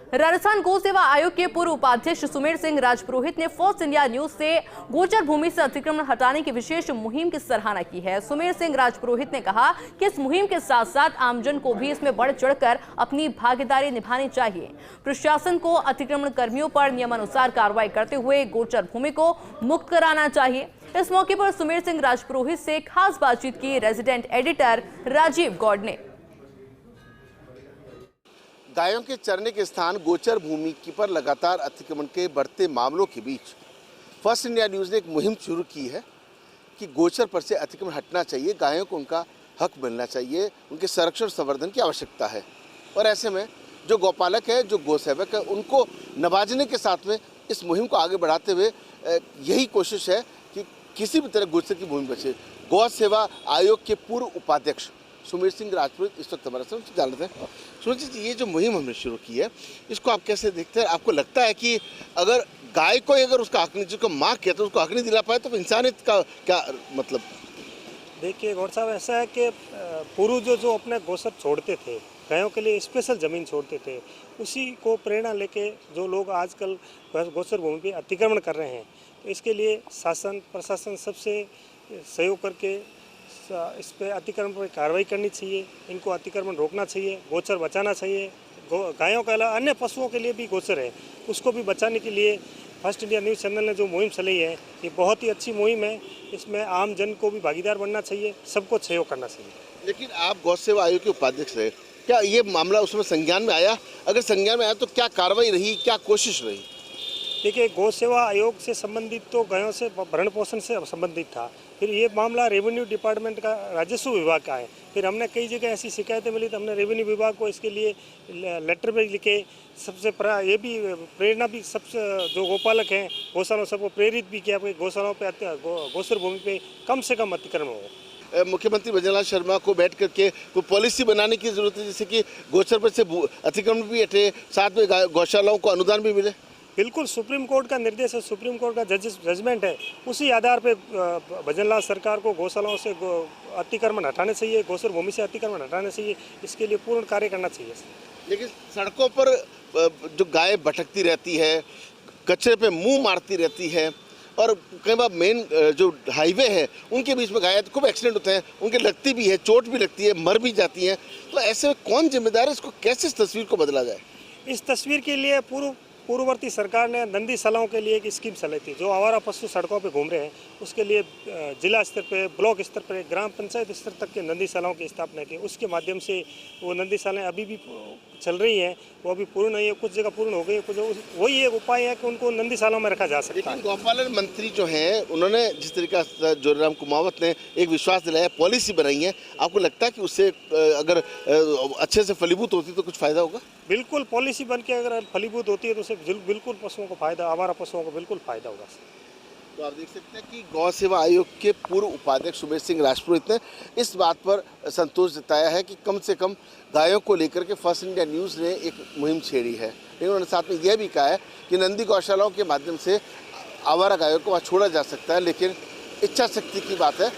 राजस्थान गौ सेवा आयोग के पूर्व उपाध्यक्ष सुमेर सिंह राजपुरोहित ने फर्स्ट इंडिया न्यूज से गोचर भूमि से अतिक्रमण हटाने की विशेष मुहिम की सराहना की है। सुमेर सिंह राजपुरोहित ने कहा कि इस मुहिम के साथ साथ आमजन को भी इसमें बढ़ चढ़कर अपनी भागीदारी निभानी चाहिए। प्रशासन को अतिक्रमण कर्मियों पर नियमानुसार कार्रवाई करते हुए गोचर भूमि को मुक्त कराना चाहिए। इस मौके पर सुमेर सिंह राजपुरोहित से खास बातचीत की रेजिडेंट एडिटर राजीव गौड़ ने। गायों के चरने के स्थान गोचर भूमि की पर लगातार अतिक्रमण के बढ़ते मामलों के बीच फर्स्ट इंडिया न्यूज़ ने एक मुहिम शुरू की है कि गोचर पर से अतिक्रमण हटना चाहिए, गायों को उनका हक मिलना चाहिए, उनके संरक्षण संवर्धन की आवश्यकता है। और ऐसे में जो गौपालक है, जो गौसेवक है, उनको नवाजने के साथ में इस मुहिम को आगे बढ़ाते हुए यही कोशिश है कि किसी भी तरह गोचर की भूमि बचे। गौ सेवा आयोग के पूर्व उपाध्यक्ष सुमेर सिंह राजपुरोहित इस वक्त हमारे साथ जान रहे हैं। सुमेर जी, ये जो मुहिम हमने शुरू की है, इसको आप कैसे देखते हैं? आपको लगता है कि अगर गाय को अगर उसका हक नहीं, जिसको माँ कहते हैं, उसको हक नहीं दिला पाए तो इंसानियत का क्या मतलब? देखिए गौड़ साहब, ऐसा है कि पूर्वज जो अपने गोचर छोड़ते थे, गायों के लिए स्पेशल ज़मीन छोड़ते थे, उसी को प्रेरणा लेके जो लोग आजकल गोचर भूमि पे अतिक्रमण कर रहे हैं, तो इसके लिए शासन प्रशासन सबसे सहयोग करके इस पे अतिक्रमण पर कार्रवाई करनी चाहिए। इनको अतिक्रमण रोकना चाहिए, गोचर बचाना चाहिए। गायों के अलावा अन्य पशुओं के लिए भी गोचर है, उसको भी बचाने के लिए फर्स्ट इंडिया न्यूज़ चैनल ने जो मुहिम चलाई है, ये बहुत ही अच्छी मुहिम है। इसमें आम जन को भी भागीदार बनना चाहिए, सबको सहयोग करना चाहिए। लेकिन आप गौ सेवा आयोग के उपाध्यक्ष रहे, क्या ये मामला उसमें संज्ञान में आया? अगर संज्ञान में आया तो क्या कार्रवाई रही, क्या कोशिश रही? देखिए, गौ सेवा आयोग से संबंधित तो गायों से भरण पोषण से संबंधित था। फिर ये मामला रेवेन्यू डिपार्टमेंट का, राजस्व विभाग का है। फिर हमने कई जगह ऐसी शिकायतें मिली तो हमने रेवेन्यू विभाग को इसके लिए लेटर भी लिखे। सबसे ये भी प्रेरणा भी सबसे जो गौपालक हैं, गौशालाओं सबको प्रेरित भी किया कि गौशालाओं पे गोचर भूमि पे कम से कम अतिक्रमण हो। मुख्यमंत्री भजनलाल शर्मा को बैठ करके कोई पॉलिसी बनाने की जरूरत है, जैसे कि गोचर पर से अतिक्रमण भी हटे, साथ में गौशालाओं को अनुदान भी मिले। बिल्कुल, सुप्रीम कोर्ट का निर्देश है, सुप्रीम कोर्ट का जजमेंट है, उसी आधार पे भजनलाल सरकार को गौशालाओं से अतिक्रमण हटाने चाहिए, गोचर भूमि से अतिक्रमण हटाने चाहिए। इसके लिए पूर्ण कार्य करना चाहिए। लेकिन सड़कों पर जो गाय भटकती रहती है, कचरे पे मुंह मारती रहती है, और कई बार मेन जो हाईवे है उनके बीच में गाय, तो खूब एक्सीडेंट होते हैं, उनके लगती भी है, चोट भी लगती है, मर भी जाती हैं। तो ऐसे में कौन जिम्मेदार है? इसको कैसे इस तस्वीर को बदला जाए? इस तस्वीर के लिए पूर्ववर्ती सरकार ने नंदीशालाओं के लिए एक स्कीम चलाई थी। जो आवारा पशु सड़कों पे घूम रहे हैं, उसके लिए जिला स्तर पे, ब्लॉक स्तर पे, ग्राम पंचायत स्तर तक के नंदीशालाओं की स्थापना की। उसके माध्यम से वो नंदीशालाएं अभी भी चल रही हैं, वो अभी पूर्ण नहीं है, कुछ जगह पूर्ण हो गई, कुछ वही एक उपाय है कि उनको नंदीशालाओं में रखा जा सकता है। गौपालन मंत्री जो हैं, उन्होंने जिस तरीका से जोराम कुमावत ने एक विश्वास दिलाया, पॉलिसी बनाई है, आपको लगता है कि उससे अगर अच्छे से फलीभूत होती तो कुछ फायदा होगा? बिल्कुल, पॉलिसी बन के अगर फलीभूत होती है तो उससे बिल्कुल पशुओं को फायदा, आवारा पशुओं को बिल्कुल फायदा होगा। तो आप देख सकते हैं कि गौ सेवा आयोग के पूर्व उपाध्यक्ष सुमेर सिंह राजपुरोहित ने इस बात पर संतोष जताया है कि कम से कम गायों को लेकर के फर्स्ट इंडिया न्यूज़ ने एक मुहिम छेड़ी है। लेकिन उन्होंने साथ में यह भी कहा है कि नंदी गौशालाओं के माध्यम से आवारा गायों को वहाँ छोड़ा जा सकता है, लेकिन इच्छा शक्ति की बात है,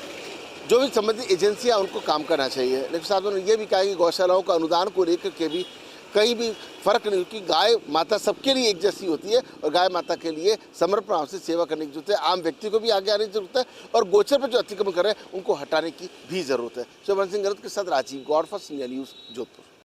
जो भी संबंधित एजेंसियाँ उनको काम करना चाहिए। लेकिन साथ में उन्होंने यह भी कहा कि गौशालाओं का अनुदान को लेकर के भी कहीं भी फर्क नहीं, क्योंकि गाय माता सबके लिए एक जैसी होती है और गाय माता के लिए समर्पण भाव से सेवा करने की जरूरत है। आम व्यक्ति को भी आगे आने की जरूरत है और गोचर पर जो अतिक्रमण कर रहे हैं उनको हटाने की भी जरूरत है। शिवमान सिंह गलत के साथ Rajiv Gaur, first India news, Jodhpur.